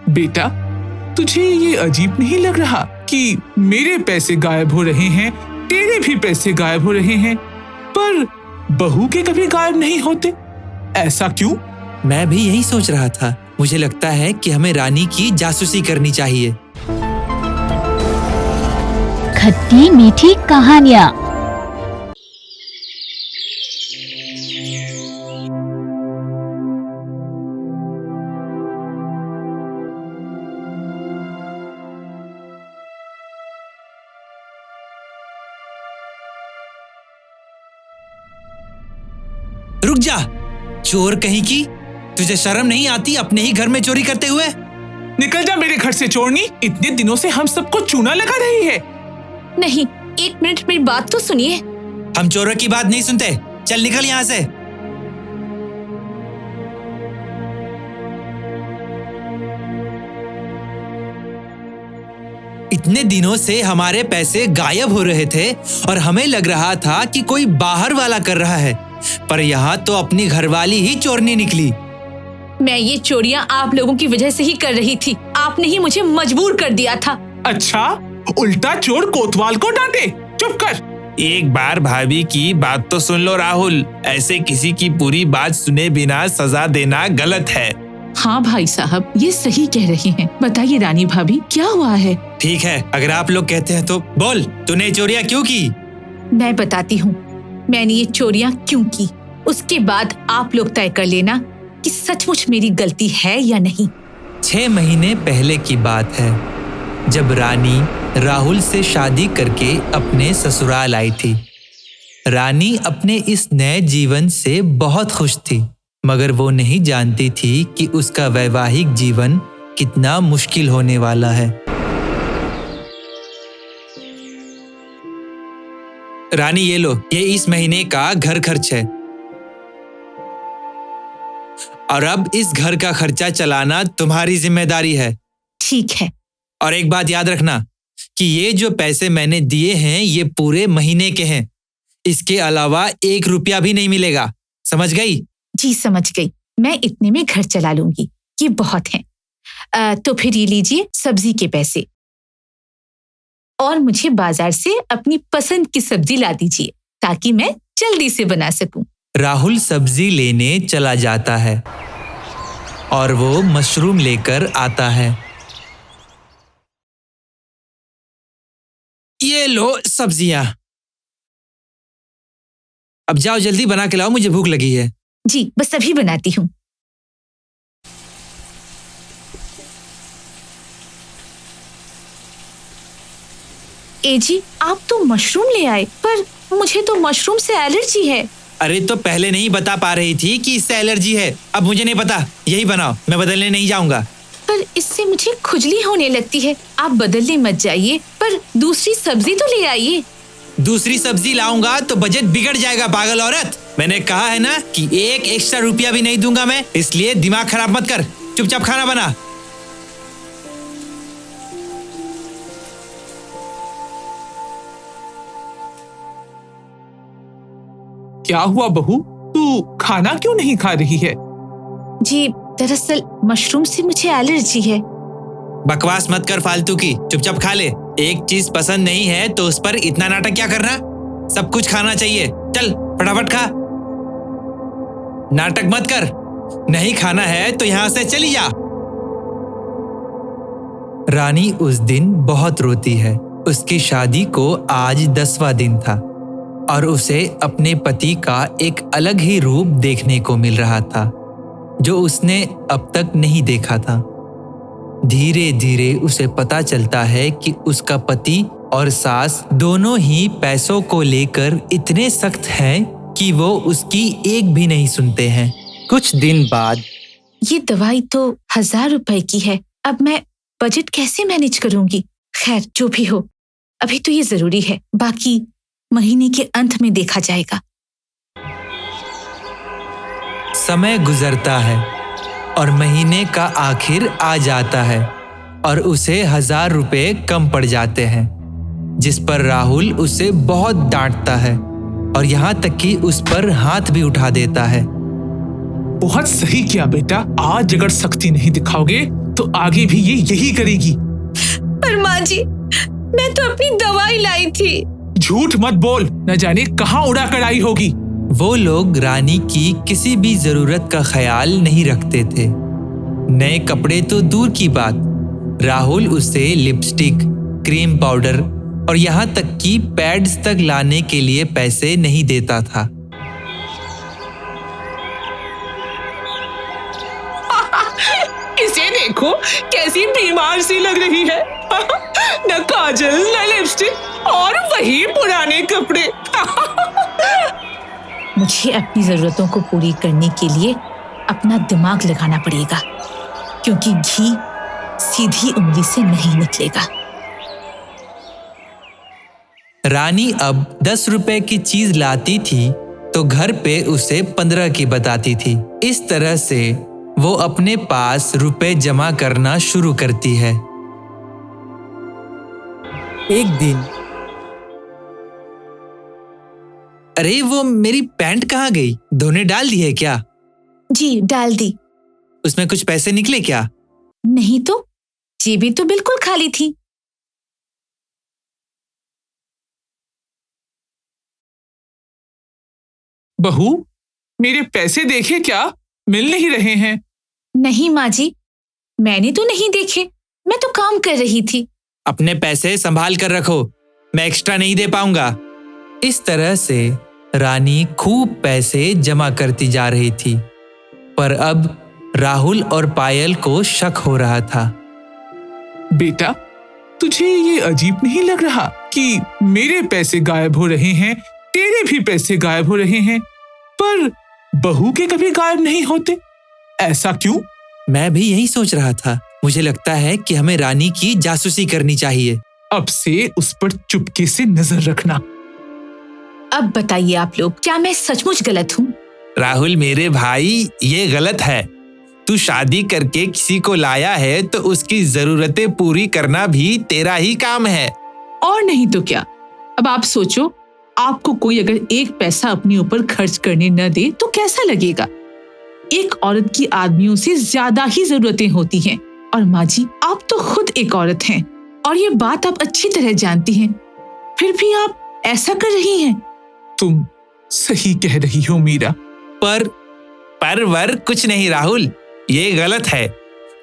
बेटा, तुझे ये अजीब नहीं लग रहा कि मेरे पैसे गायब हो रहे हैं, तेरे भी पैसे गायब हो रहे हैं, पर बहू के कभी गायब नहीं होते? ऐसा क्यों? मैं भी यही सोच रहा था। मुझे लगता है कि हमें रानी की जासूसी करनी चाहिए। खट्टी मीठी कहानियाँ। रुक जा, चोर कहीं की! तुझे शर्म नहीं आती अपने ही घर में चोरी करते हुए? निकल जा मेरे घर से चोरनी! इतने दिनों से हम सबको चूना लगा रही है। नहीं, एक मिनट मेरी बात तो सुनिए। हम चोरों की बात नहीं सुनते। चल निकल यहाँ से। इतने दिनों से हमारे पैसे गायब हो रहे थे और हमें लग रहा था कि कोई बाहर वाला कर रहा है, पर यहाँ तो अपनी घरवाली ही चोरनी निकली। मैं ये चोरियां आप लोगों की वजह से ही कर रही थी। आपने ही मुझे मजबूर कर दिया था। अच्छा, उल्टा चोर कोतवाल को डांटे। चुप कर। एक बार भाभी की बात तो सुन लो राहुल। ऐसे किसी की पूरी बात सुने बिना सजा देना गलत है। हाँ भाई साहब, ये सही कह रहे हैं। बताइए रानी भाभी, क्या हुआ है? ठीक है, अगर आप लोग कहते हैं तो बोल, तूने चोरियां क्यों की? मैं बताती हूँ मैंने ये चोरियां क्यों की। उसके बाद आप लोग तय कर लेना कि सचमुच मेरी गलती है या नहीं। 6 महीने पहले की बात है, जब रानी राहुल से शादी करके अपने ससुराल आई थी। रानी अपने इस नए जीवन से बहुत खुश थी, मगर वो नहीं जानती थी कि उसका वैवाहिक जीवन कितना मुश्किल होने वाला है। रानी ये लो, ये इस महीने का घर खर्च है, और अब इस घर का खर्चा चलाना तुम्हारी जिम्मेदारी है। ठीक है। और एक बात याद रखना कि ये जो पैसे मैंने दिए हैं ये पूरे महीने के हैं। इसके अलावा 1 रुपया भी नहीं मिलेगा, समझ गई? जी समझ गई। मैं इतने में घर चला लूंगी, ये बहुत हैं। तो फिर ये लीजिए सब्जी के पैसे, और मुझे बाजार से अपनी पसंद की सब्जी ला दीजिए ताकि मैं जल्दी से बना सकूं। राहुल सब्जी लेने चला जाता है और वो मशरूम लेकर आता है। ये लो सब्जियां, अब जाओ जल्दी बना के लाओ, मुझे भूख लगी है। जी बस अभी बनाती हूँ। ए जी, आप तो मशरूम ले आए, पर मुझे तो मशरूम से एलर्जी है। अरे तो पहले नहीं बता पा रही थी कि इससे एलर्जी है। अब मुझे नहीं पता, यही बनाओ, मैं बदलने नहीं जाऊंगा। पर इससे मुझे खुजली होने लगती है। आप बदलने मत जाइए, पर दूसरी सब्जी तो ले आइए। दूसरी सब्जी लाऊंगा तो बजट बिगड़ जाएगा पागल औरत। मैंने कहा है ना कि 1 एक्स्ट्रा रुपया भी नहीं दूंगा मैं, इसलिए दिमाग खराब मत कर, चुपचाप खाना बना। क्या हुआ बहू, तू खाना क्यों नहीं खा रही है? जी दरअसल मशरूम से मुझे एलर्जी है। बकवास मत कर फालतू की, चुपचाप खा ले। एक चीज पसंद नहीं है तो उस पर इतना नाटक क्या करना? सब कुछ खाना चाहिए, चल फटाफट खा। नाटक मत कर, नहीं खाना है तो यहाँ से चली जा। रानी उस दिन बहुत रोती है। उसकी शादी को आज 10वां दिन था और उसे अपने पति का एक अलग ही रूप देखने को मिल रहा था, जो उसने अब तक नहीं देखा था। धीरे धीरे उसे पता चलता है कि उसका पति और सास दोनों ही पैसों को लेकर इतने सख्त हैं कि वो उसकी एक भी नहीं सुनते हैं। कुछ दिन बाद, ये दवाई तो 1000 रुपए की है, अब मैं बजट कैसे मैनेज करूंगी? खैर जो भी हो, अभी तो ये जरूरी है, बाकी महीने के अंत में देखा जाएगा। समय गुजरता है और महीने का आखिर आ जाता है और उसे 1000 रुपए कम पड़ जाते हैं, जिस पर राहुल उसे बहुत डांटता है और यहाँ तक कि उस पर हाथ भी उठा देता है। बहुत सही किया बेटा, आज अगर सख्ती नहीं दिखाओगे तो आगे भी ये यही करेगी। पर माँ जी, मैं तो अपनी दवाई लाई थी। झूठ मत बोल, न जाने कहाँ उड़ा कर आई होगी। वो लोग रानी की किसी भी जरूरत का ख्याल नहीं रखते थे। नए कपड़े तो दूर की बात, राहुल उसे लिपस्टिक, क्रीम पाउडर और यहाँ तक कि पैड्स तक लाने के लिए पैसे नहीं देता था। इसे देखो, कैसी बीमार सी लग रही है। न काजल, न लिपस्टिक और वही पुराने कपड़े। मुझे अपनी जरूरतों को पूरी करने के लिए अपना दिमाग लगाना पड़ेगा, क्योंकि घी सीधी उंगली से नहीं निकलेगा। रानी अब 10 रुपए की चीज लाती थी तो घर पे उसे 15 की बताती थी। इस तरह से वो अपने पास रुपए जमा करना शुरू करती है। एक दिन, अरे वो मेरी पैंट कहाँ गई? धोने डाल दी है क्या? जी डाल दी। उसमें कुछ पैसे निकले क्या? नहीं तो, जेबें तो बिल्कुल खाली थी। बहू, मेरे पैसे देखे क्या? मिल नहीं रहे हैं। नहीं माँ जी, मैंने तो नहीं देखे, मैं तो काम कर रही थी। अपने पैसे संभाल कर रखो, मैं एक्स्ट्रा नहीं दे पाऊंगा। इस तरह से रानी खूब पैसे जमा करती जा रही थी, पर अब राहुल और पायल को शक हो रहा था। बेटा, तुझे ये अजीब नहीं लग रहा कि मेरे पैसे गायब हो रहे हैं, तेरे भी पैसे गायब हो रहे हैं, पर बहू के कभी गायब नहीं होते? ऐसा क्यों? मैं भी यही सोच रहा था। मुझे लगता है कि हमें रानी की जासूसी करनी चाहिए। अब से उस पर चुपके से नजर रखना। अब बताइए आप लोग, क्या मैं सचमुच गलत हूँ? राहुल मेरे भाई, ये गलत है। तू शादी करके किसी को लाया है तो उसकी जरूरतें पूरी करना भी तेरा ही काम है। और नहीं तो क्या। अब आप सोचो, आपको कोई अगर एक पैसा अपने ऊपर खर्च करने न दे तो कैसा लगेगा? एक औरत की आदमियों से ज्यादा ही जरूरतें होती हैं। और माँ जी, आप तो खुद एक औरत हैं और ये बात आप अच्छी तरह जानती हैं, फिर भी आप ऐसा कर रही हैं। तुम सही कह रही हो मीरा। पर वर कुछ नहीं राहुल, ये गलत है।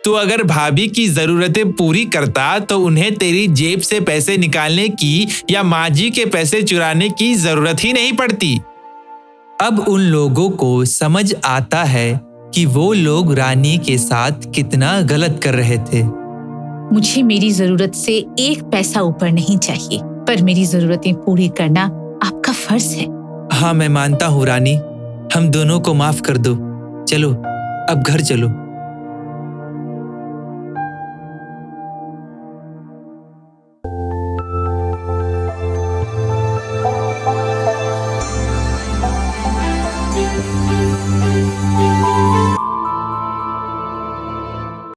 तू अगर भाभी की जरूरतें पूरी करता तो उन्हें तेरी जेब से पैसे निकालने की या माँ जी के पैसे चुराने की जरूरत ही नहीं पड़ती। अब उन लोगों को समझ आता है कि वो लोग रानी के साथ कितना गलत कर रहे थे। मुझे मेरी जरूरत से एक पैसा ऊपर नहीं चाहिए, पर मेरी जरूरतें पूरी करना आपका फर्ज है। हाँ, मैं मानता हूँ रानी, हम दोनों को माफ कर दो। चलो, अब घर चलो।